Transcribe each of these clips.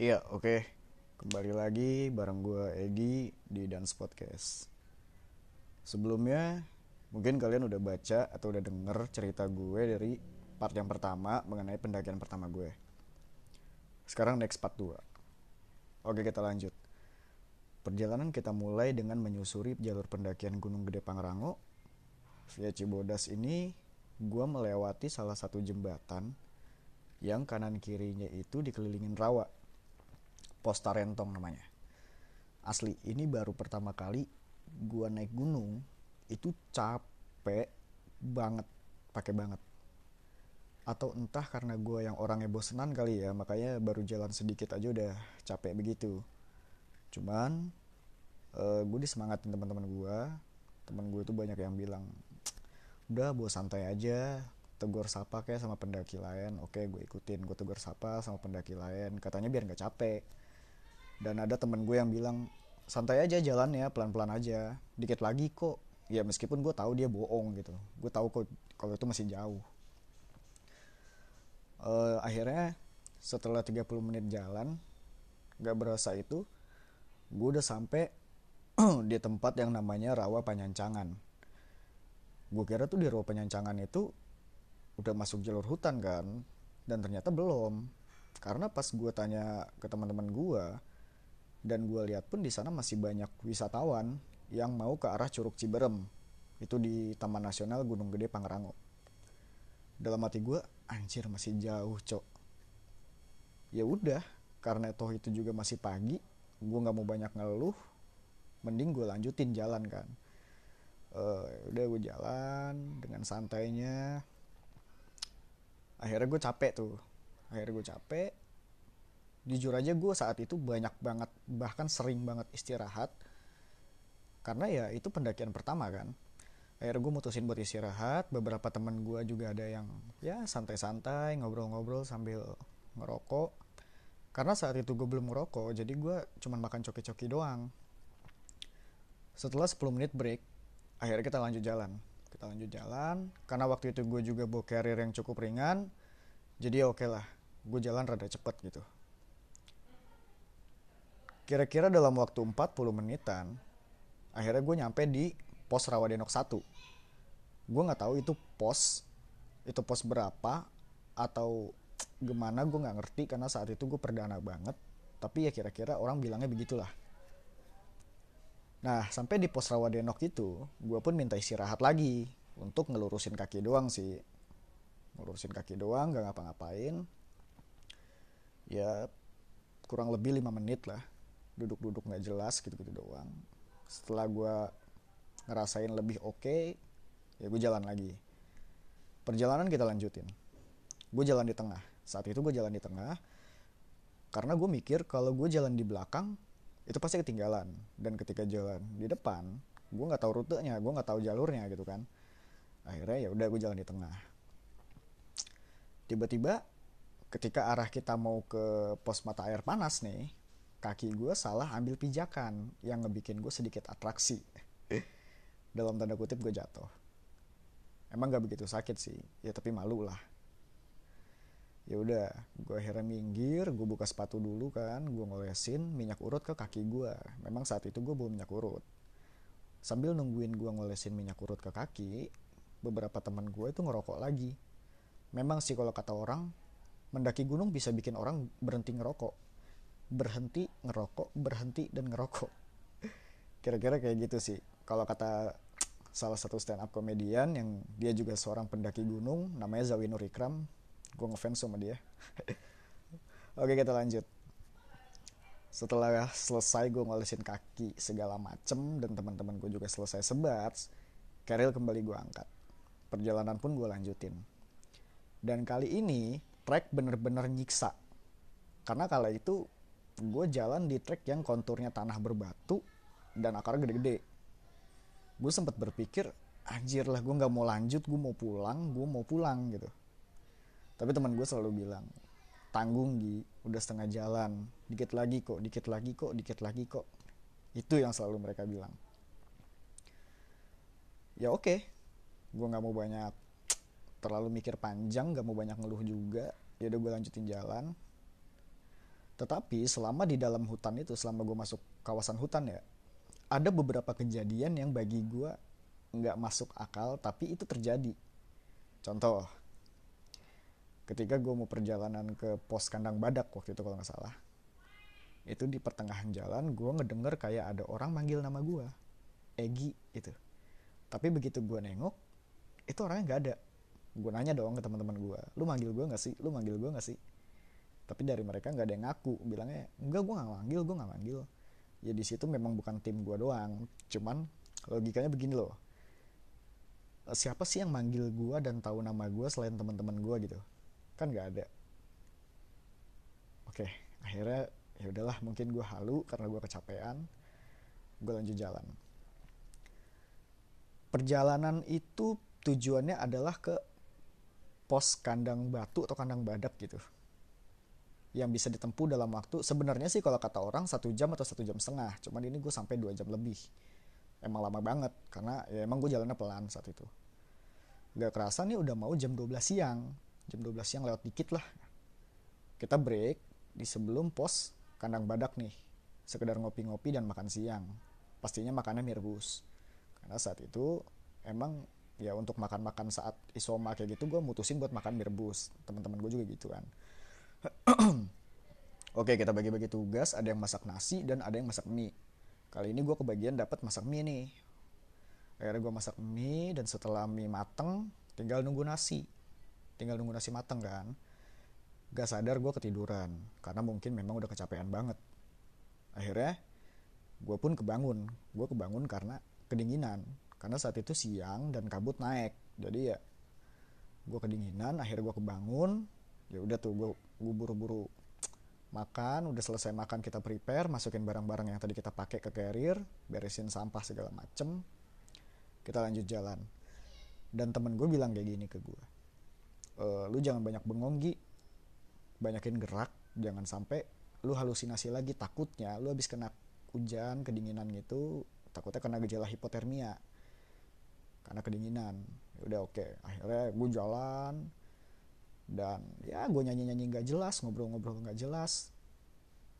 Iya, oke. Kembali lagi bareng gue Egi di Dance Podcast. Sebelumnya, mungkin kalian udah baca atau udah denger cerita gue dari part yang pertama mengenai pendakian pertama gue. Sekarang next part 2. Oke, kita lanjut. Perjalanan kita mulai dengan menyusuri jalur pendakian Gunung Gede Pangrango. Via Cibodas ini, gue melewati salah satu jembatan yang kanan kirinya itu dikelilingin rawa. Pos Tarentong namanya. Asli, ini baru pertama kali gua naik gunung itu capek banget, pakai banget. Atau entah karena gua yang orangnya bosenan kali ya, makanya baru jalan sedikit aja udah capek begitu. Cuman gue disemangatin teman-teman gua. Teman gue tuh banyak yang bilang, udah bawa santai aja, tegur sapa kayak sama pendaki lain. Oke, gue ikutin, gue tegur sapa sama pendaki lain, katanya biar nggak capek. Dan ada temen gue yang bilang, santai aja jalannya, pelan-pelan aja, dikit lagi kok. Ya meskipun gue tahu dia bohong gitu, gue tahu kok kalau itu masih jauh. Akhirnya setelah 30 menit jalan, gak berasa itu gue udah sampai di tempat yang namanya Rawa Panyancangan. Gue kira tuh di Rawa Panyancangan itu udah masuk jalur hutan kan, dan ternyata belum. Karena pas gue tanya ke teman-teman gue, dan gue lihat pun di sana masih banyak wisatawan yang mau ke arah Curug Ciberem, itu di Taman Nasional Gunung Gede Pangrango. Dalam hati gue, anjir masih jauh cok. Ya udah, karena toh itu juga masih pagi, gue nggak mau banyak ngeluh, mending gue lanjutin jalan kan. Udah gue jalan dengan santainya. Akhirnya gue capek tuh. Akhirnya gue capek. Jujur aja gue saat itu banyak banget, bahkan sering banget istirahat. Karena ya itu pendakian pertama kan. Akhirnya gue mutusin buat istirahat. Beberapa teman gue juga ada yang ya santai-santai ngobrol-ngobrol sambil ngerokok. Karena saat itu gue belum ngerokok, jadi gue cuma makan coki-coki doang. Setelah 10 menit break, akhirnya kita lanjut jalan. Kita lanjut jalan, karena waktu itu gue juga bawa carrier yang cukup ringan, jadi oke lah, gue jalan rada cepet gitu. Kira-kira dalam waktu 40 menitan, akhirnya gue nyampe di pos Rawadenok 1. Gue nggak tahu itu pos berapa atau gimana, gue nggak ngerti karena saat itu gue perdana banget. Tapi ya kira-kira orang bilangnya begitulah. Nah, sampai di pos Rawadenok itu, gue pun minta istirahat lagi untuk ngelurusin kaki doang sih. Ngelurusin kaki doang, gak ngapa-ngapain. Ya, kurang lebih 5 menit lah. Duduk-duduk gak jelas gitu-gitu doang. Setelah gue ngerasain lebih oke, ya gue jalan lagi. Perjalanan kita lanjutin. Gue jalan di tengah. Saat itu gue jalan di tengah, karena gue mikir kalau gue jalan di belakang, itu pasti ketinggalan. Dan ketika jalan di depan, gue nggak tahu rutenya, gue nggak tahu jalurnya gitu kan. Akhirnya ya udah gue jalan di tengah. Tiba-tiba ketika arah kita mau ke pos mata air panas nih, kaki gue salah ambil pijakan yang ngebikin gue sedikit atraksi. Dalam tanda kutip gue jatuh. Emang gak begitu sakit sih, ya tapi malu lah. Ya udah, gue akhirnya minggir, gue buka sepatu dulu kan, gue ngolesin minyak urut ke kaki gue. Memang saat itu gue bawa minyak urut. Sambil nungguin gue ngolesin minyak urut ke kaki, beberapa teman gue itu ngerokok lagi. Memang sih kalau kata orang, mendaki gunung bisa bikin orang berhenti ngerokok. Berhenti ngerokok, berhenti dan ngerokok. Kira-kira kayak gitu sih. Kalau kata salah satu stand up komedian yang dia juga seorang pendaki gunung, namanya Zawinur Ikram, gue ngefans sama dia. Oke, kita lanjut. Setelah selesai gue ngolesin kaki segala macem dan teman-teman gue juga selesai sebat, carrier kembali gue angkat. Perjalanan pun gue lanjutin. Dan kali ini trek bener-bener nyiksa. Karena kala itu gue jalan di trek yang konturnya tanah berbatu dan akarnya gede-gede. Gue sempat berpikir, anjir lah gue nggak mau lanjut, gue mau pulang gitu. Tapi teman gue selalu bilang, tanggung Gi, udah setengah jalan, dikit lagi kok, dikit lagi kok, dikit lagi kok. Itu yang selalu mereka bilang. Ya oke, gue nggak mau banyak terlalu mikir panjang, nggak mau banyak ngeluh juga. Ya udah gue lanjutin jalan. Tetapi selama di dalam hutan itu, selama gue masuk kawasan hutan ya, ada beberapa kejadian yang bagi gue nggak masuk akal tapi itu terjadi. Contoh, ketika gue mau perjalanan ke pos kandang badak waktu itu kalau nggak salah, itu di pertengahan jalan gue ngedenger kayak ada orang manggil nama gue, Egi itu. Tapi begitu gue nengok, itu orangnya nggak ada. Gue nanya dong ke teman-teman gue, lu manggil gue nggak sih, lu manggil gue nggak sih? Tapi dari mereka nggak ada yang ngaku, bilangnya enggak, gue nggak manggil. Ya di situ memang bukan tim gue doang, cuman logikanya begini loh, siapa sih yang manggil gue dan tahu nama gue selain teman-teman gue gitu? Kan nggak ada. Oke, akhirnya ya udahlah, mungkin gue halu karena gue kecapean, gue lanjut jalan. Perjalanan itu tujuannya adalah ke pos kandang batu atau kandang badak gitu, yang bisa ditempuh dalam waktu, sebenarnya sih kalau kata orang 1 jam atau 1,5 jam, cuman ini gue sampai 2 jam lebih. Emang lama banget karena ya emang gue jalannya pelan saat itu. Gak kerasa nih udah mau jam 12 siang. Jam 12 siang lewat dikit lah. Kita break di sebelum pos kandang badak nih, sekedar ngopi-ngopi dan makan siang. Pastinya makannya mie rebus, karena saat itu emang ya untuk makan-makan saat isoma kayak gitu gue mutusin buat makan mie rebus. Teman-teman gue juga gitu kan. Oke, kita bagi-bagi tugas, ada yang masak nasi dan ada yang masak mie. Kali ini gue kebagian dapat masak mie nih. Akhirnya gue masak mie, dan setelah mie mateng tinggal nunggu nasi. Tinggal nunggu nasi mateng kan. Gak sadar gue ketiduran karena mungkin memang udah kecapean banget. Akhirnya gue pun kebangun. Gue kebangun karena kedinginan, karena saat itu siang dan kabut naik. Jadi ya gue kedinginan, akhirnya gue kebangun. Ya udah tuh, gue buru-buru makan. Udah selesai makan, kita prepare, masukin barang-barang yang tadi kita pakai ke carrier, beresin sampah segala macem, kita lanjut jalan. Dan temen gue bilang kayak gini ke gue, lu jangan banyak bengong Gi, banyakin gerak, jangan sampai lu halusinasi lagi. Takutnya lu habis kena hujan kedinginan gitu, takutnya kena gejala hipotermia karena kedinginan. Ya udah, oke. Akhirnya gue jalan, dan ya gue nyanyi-nyanyi gak jelas, ngobrol-ngobrol gak jelas.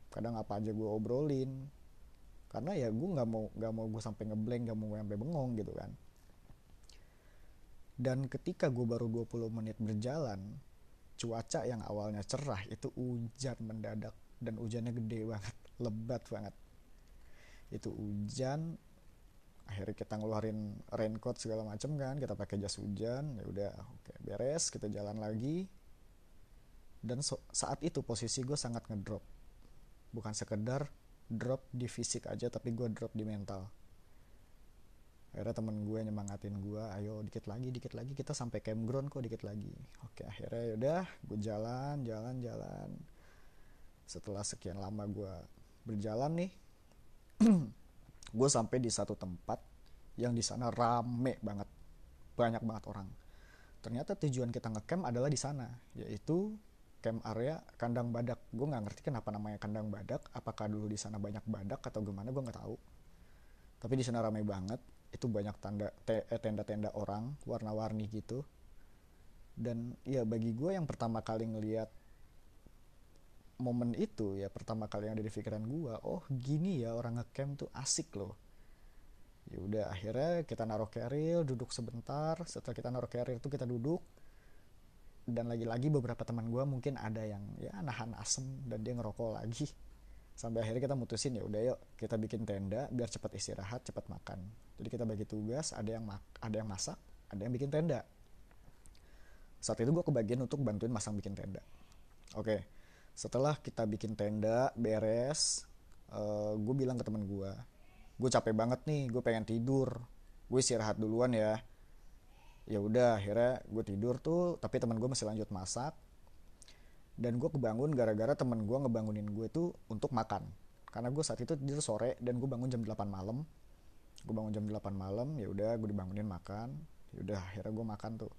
Kadang apa aja gue obrolin, karena ya gue nggak mau gue sampai ngeblank, nggak mau gue sampai bengong gitu kan. Dan ketika gue baru 20 menit berjalan, cuaca yang awalnya cerah itu hujan mendadak, dan hujannya gede banget, lebat banget. Itu hujan. Akhirnya kita ngeluarin raincoat segala macem kan, kita pakai jas hujan. Ya udah, oke, beres, kita jalan lagi. Dan saat itu posisi gue sangat ngedrop. Bukan sekedar drop di fisik aja, tapi gue drop di mental. Akhirnya temen gue nyemangatin gue, ayo dikit lagi, kita sampai campground kok, dikit lagi. Oke, akhirnya yaudah, gue jalan. Setelah sekian lama gue berjalan nih, gue sampai di satu tempat yang di sana rame banget, banyak banget orang. Ternyata tujuan kita ngecamp adalah di sana, yaitu camp area kandang badak. Gue nggak ngerti kenapa namanya kandang badak. Apakah dulu di sana banyak badak atau gimana, gue nggak tahu. Tapi di sana ramai banget. Itu banyak tenda-tenda orang warna-warni gitu. Dan ya bagi gue yang pertama kali ngelihat momen itu, ya pertama kali yang ada di pikiran gue, oh gini ya orang ngecamp tuh asik loh. Ya udah, akhirnya kita naruh carrier, duduk sebentar. Setelah kita naruh carrier tuh kita duduk. Dan lagi-lagi beberapa teman gue mungkin ada yang ya nahan asem dan dia ngerokok lagi. Sampai akhirnya kita mutusin, ya udah yuk kita bikin tenda biar cepat istirahat, cepat makan. Jadi kita bagi tugas, ada yang masak, ada yang bikin tenda. Saat itu gue kebagian untuk bantuin masang bikin tenda. Oke, setelah kita bikin tenda beres, gue bilang ke teman gue capek banget nih, gue pengen tidur, gue istirahat duluan ya. Ya udah, akhirnya gue tidur tuh, tapi teman gue masih lanjut masak. Dan gue kebangun gara-gara temen gue ngebangunin gue tuh untuk makan, karena gue saat itu tidur sore dan gue bangun jam 8 malam. Ya udah, gue dibangunin makan. Ya udah, akhirnya gue makan tuh.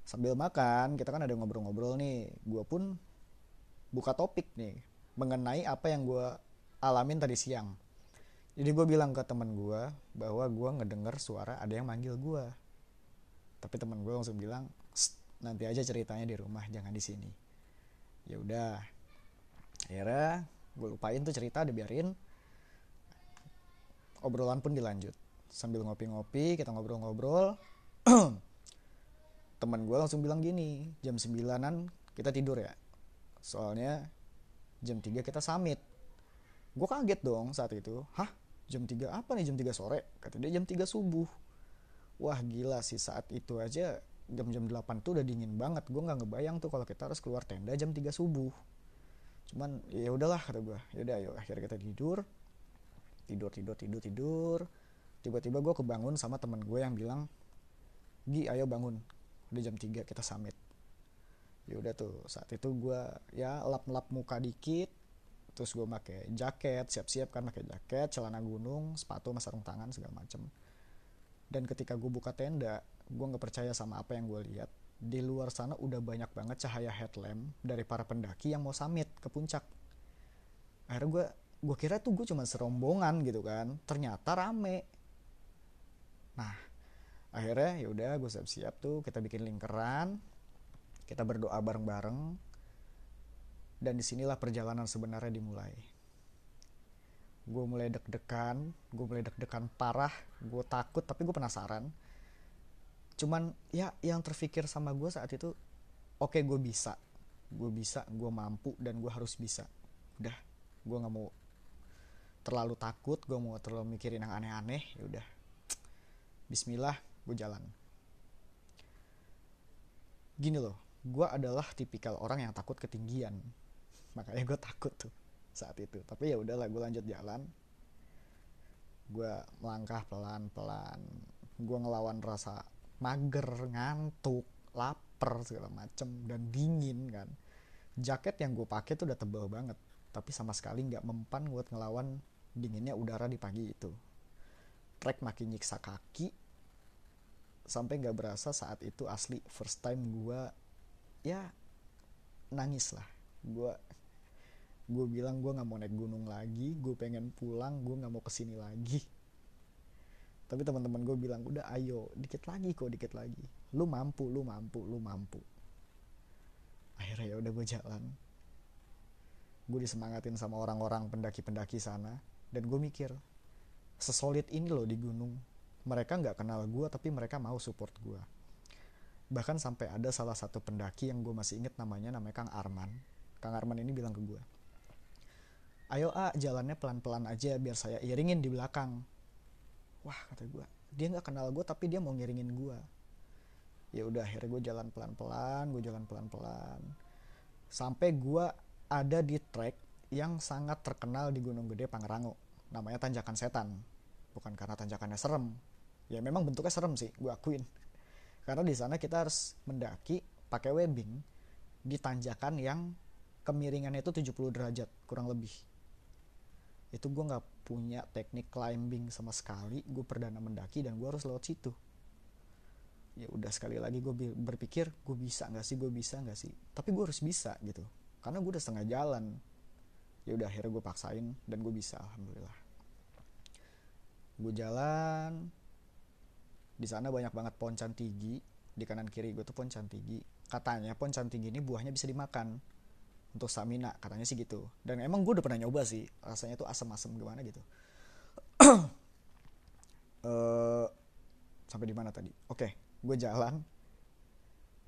Sambil makan kita kan ada ngobrol-ngobrol nih, gue pun buka topik nih mengenai apa yang gue alamin tadi siang. Jadi gue bilang ke temen gue bahwa gue ngedenger suara ada yang manggil gue. Tapi temen gue langsung bilang, nanti aja ceritanya di rumah, jangan di sini. Ya udah, Akhirnya gue lupain tuh cerita, dibiarin. Obrolan pun dilanjut. Sambil ngopi-ngopi, kita ngobrol-ngobrol. Temen gue langsung bilang gini, jam 9-an kita tidur ya. Soalnya jam 3 kita summit. Gue kaget dong saat itu. Hah? Jam 3 apa nih, jam 3 sore? Kata dia jam 3 subuh. Wah gila sih, saat itu aja jam-jam 8 tuh udah dingin banget. Gue gak ngebayang tuh kalau kita harus keluar tenda jam 3 subuh. Cuman ya udahlah kata gue. Yaudah ayo, akhirnya kita tidur. Tidur. Tiba-tiba gue kebangun sama temen gue yang bilang, Gi ayo bangun, udah jam 3 kita summit. Ya udah tuh, saat itu gue ya lap-lap muka dikit, terus gue pakai jaket, siap-siap kan, pakai jaket, celana gunung, sepatu sama sarung tangan segala macem. Dan ketika gue buka tenda, gue nggak percaya sama apa yang gue lihat. Di luar sana udah banyak banget cahaya headlamp dari para pendaki yang mau summit ke puncak. Akhirnya gue kira tuh gue cuma serombongan gitu kan, ternyata rame. Nah akhirnya ya udah gue siap-siap tuh, kita bikin lingkaran, kita berdoa bareng-bareng, dan disinilah perjalanan sebenarnya dimulai. Gue mulai deg-degan parah, gue takut tapi gue penasaran. Cuman ya yang terfikir sama gue saat itu, oke, gue mampu, dan gue harus bisa. Udah, gue nggak mau terlalu takut, gue mau terlalu mikirin yang aneh-aneh. Ya udah, Bismillah, gue jalan. Gini loh, gue adalah tipikal orang yang takut ketinggian, makanya gue takut tuh saat itu. Tapi ya udahlah, gue lanjut jalan. Gue melangkah pelan-pelan, gue ngelawan rasa mager, ngantuk, lapar segala macem, dan dingin kan. Jaket yang gue pakai tuh udah tebal banget, tapi sama sekali nggak mempan buat ngelawan dinginnya udara di pagi itu. Trek makin nyiksa kaki, sampai nggak berasa saat itu asli first time gue ya nangis lah. Gue bilang gue nggak mau naik gunung lagi, gue pengen pulang, gue nggak mau kesini lagi. Tapi teman-teman gue bilang, udah ayo, dikit lagi kok, dikit lagi, lu mampu. Akhirnya ya udah, gue jalan. Gue disemangatin sama orang-orang pendaki-pendaki sana, dan gue mikir, sesolid ini loh di gunung. Mereka nggak kenal gue, tapi mereka mau support gue. Bahkan sampai ada salah satu pendaki yang gue masih inget namanya Kang Arman. Kang Arman ini bilang ke gue, ayo jalannya pelan-pelan aja biar saya iringin di belakang. Wah kata gue, dia nggak kenal gue tapi dia mau ngiringin gue. Ya udah, akhirnya gue jalan pelan-pelan sampai gue ada di trek yang sangat terkenal di Gunung Gede Pangrango, namanya Tanjakan Setan. Bukan karena tanjakannya serem, ya memang bentuknya serem sih, gue akuin. Karena di sana kita harus mendaki pakai webbing di tanjakan yang kemiringannya itu 70 derajat kurang lebih. Itu gue nggak punya teknik climbing sama sekali, gue perdana mendaki dan gue harus lewat situ. Ya udah, sekali lagi gue berpikir, gue bisa nggak sih, tapi gue harus bisa gitu, karena gue udah setengah jalan. Ya udah, akhirnya gue paksain dan gue bisa, alhamdulillah. Gue jalan, di sana banyak banget pohon cantigi, di kanan kiri gue tuh pohon cantigi. Katanya pohon cantigi ini buahnya bisa dimakan untuk stamina, katanya sih gitu. Dan emang gue udah pernah nyoba sih, rasanya tuh asem-asem gimana gitu. Sampai di mana tadi? Oke, gue jalan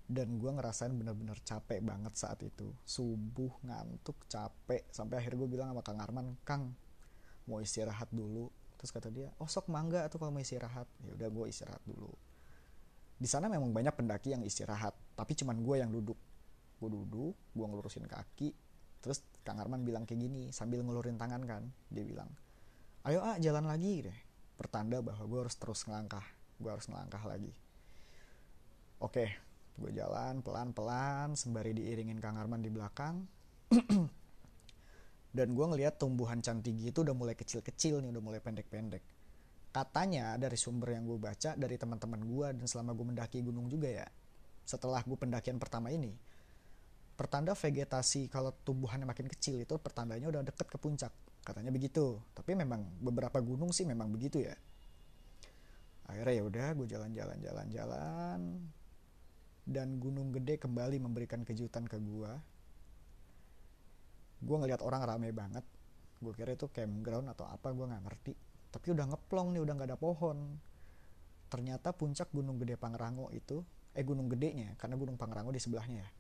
dan gue ngerasain bener-bener capek banget saat itu. Subuh, ngantuk, capek, sampai akhirnya gue bilang sama Kang Arman, Kang mau istirahat dulu. Terus kata dia, oh sok mangga tuh kalau mau istirahat. Ya udah, gue istirahat dulu. Di sana memang banyak pendaki yang istirahat, tapi cuman gue yang duduk. Gue ngelurusin kaki. Terus Kang Arman bilang kayak gini sambil ngelurin tangan kan, dia bilang, ayo jalan lagi deh, pertanda bahwa gue harus terus ngelangkah, gue harus ngelangkah lagi. Oke, gue jalan pelan-pelan sembari diiringin Kang Arman di belakang. Dan gue ngeliat tumbuhan cantigi itu udah mulai kecil-kecil nih, udah mulai pendek-pendek. Katanya dari sumber yang gue baca dari teman-teman gue dan selama gue mendaki gunung juga ya, setelah gue pendakian pertama ini, pertanda vegetasi kalau tumbuhannya makin kecil itu pertandanya udah deket ke puncak, katanya begitu. Tapi memang beberapa gunung sih memang begitu ya. Akhirnya ya udah, gue jalan, dan Gunung Gede kembali memberikan kejutan ke gue. Gue ngeliat orang rame banget, gue kira itu campground atau apa, gue nggak ngerti. Tapi udah ngeplong nih, udah nggak ada pohon. Ternyata puncak Gunung Gede Pangrango itu, Gunung Gedenya, karena Gunung Pangrango di sebelahnya ya.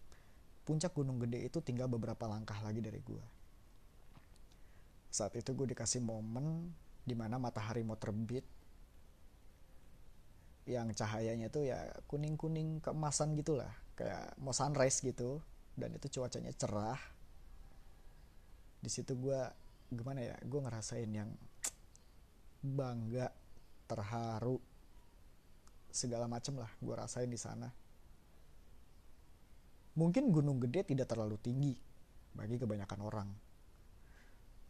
Puncak Gunung Gede itu tinggal beberapa langkah lagi dari gue. Saat itu gue dikasih momen dimana matahari mau terbit, yang cahayanya tuh ya kuning-kuning keemasan gitulah, kayak mau sunrise gitu, dan itu cuacanya cerah. Di situ gue gimana ya, gue ngerasain yang bangga, terharu, segala macem lah gue rasain di sana. Mungkin Gunung Gede tidak terlalu tinggi bagi kebanyakan orang,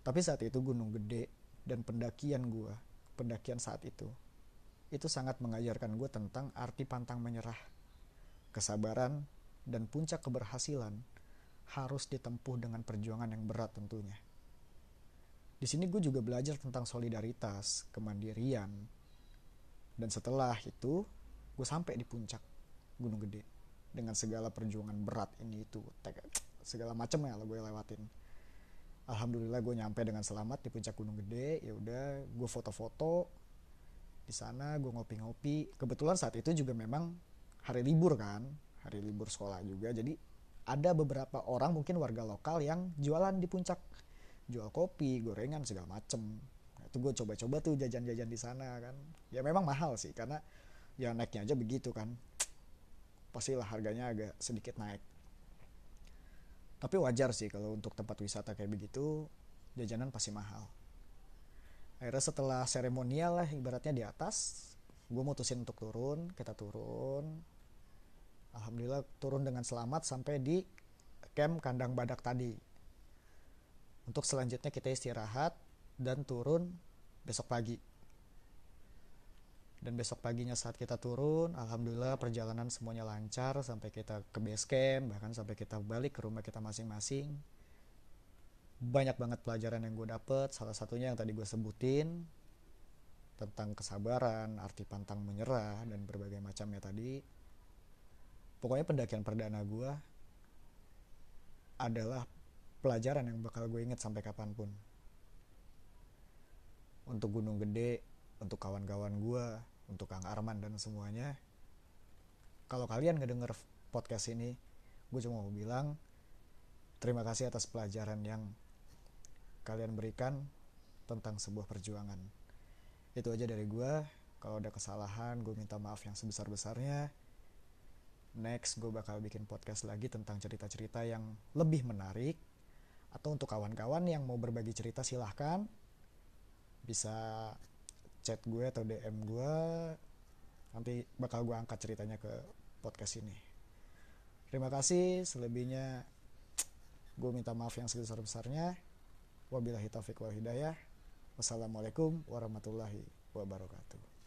tapi saat itu Gunung Gede dan pendakian saat itu sangat mengajarkan gue tentang arti pantang menyerah, kesabaran, dan puncak keberhasilan harus ditempuh dengan perjuangan yang berat tentunya. Di sini gue juga belajar tentang solidaritas, kemandirian, dan setelah itu gue sampai di puncak Gunung Gede dengan segala perjuangan berat ini itu, segala macam ya gue lewatin. Alhamdulillah gue nyampe dengan selamat di puncak Gunung Gede. Ya udah, gue foto-foto di sana, gue ngopi-ngopi. Kebetulan saat itu juga memang hari libur kan, hari libur sekolah juga. Jadi ada beberapa orang mungkin warga lokal yang jualan di puncak, jual kopi, gorengan segala macem. Nah, itu gue coba-coba tuh jajan-jajan di sana kan. Ya memang mahal sih karena ya naiknya aja begitu kan. Pastilah harganya agak sedikit naik. Tapi wajar sih kalau untuk tempat wisata kayak begitu jajanan pasti mahal. Akhirnya setelah seremonial lah ibaratnya di atas, gue mutusin untuk turun. Kita turun, alhamdulillah turun dengan selamat sampai di camp Kandang Badak tadi. Untuk selanjutnya kita istirahat dan turun besok pagi. Dan besok paginya saat kita turun, alhamdulillah perjalanan semuanya lancar sampai kita ke base camp, bahkan sampai kita balik ke rumah kita masing-masing. Banyak banget pelajaran yang gue dapet, salah satunya yang tadi gue sebutin tentang kesabaran, arti pantang menyerah, dan berbagai macamnya tadi. Pokoknya pendakian perdana gue adalah pelajaran yang bakal gue inget sampai kapanpun. Untuk Gunung Gede, untuk kawan-kawan gue, untuk Kang Arman dan semuanya, kalau kalian ngedenger podcast ini, gue cuma mau bilang terima kasih atas pelajaran yang kalian berikan tentang sebuah perjuangan. Itu aja dari gue. Kalau ada kesalahan, gue minta maaf yang sebesar-besarnya. Next, gue bakal bikin podcast lagi tentang cerita-cerita yang lebih menarik. Atau untuk kawan-kawan yang mau berbagi cerita, silahkan bisa chat gue atau DM gue. Nanti bakal gue angkat ceritanya ke podcast ini. Terima kasih. Selebihnya gue minta maaf yang sebesar-besarnya. Wabillahi taufiq wal hidayah. Wassalamualaikum warahmatullahi wabarakatuh.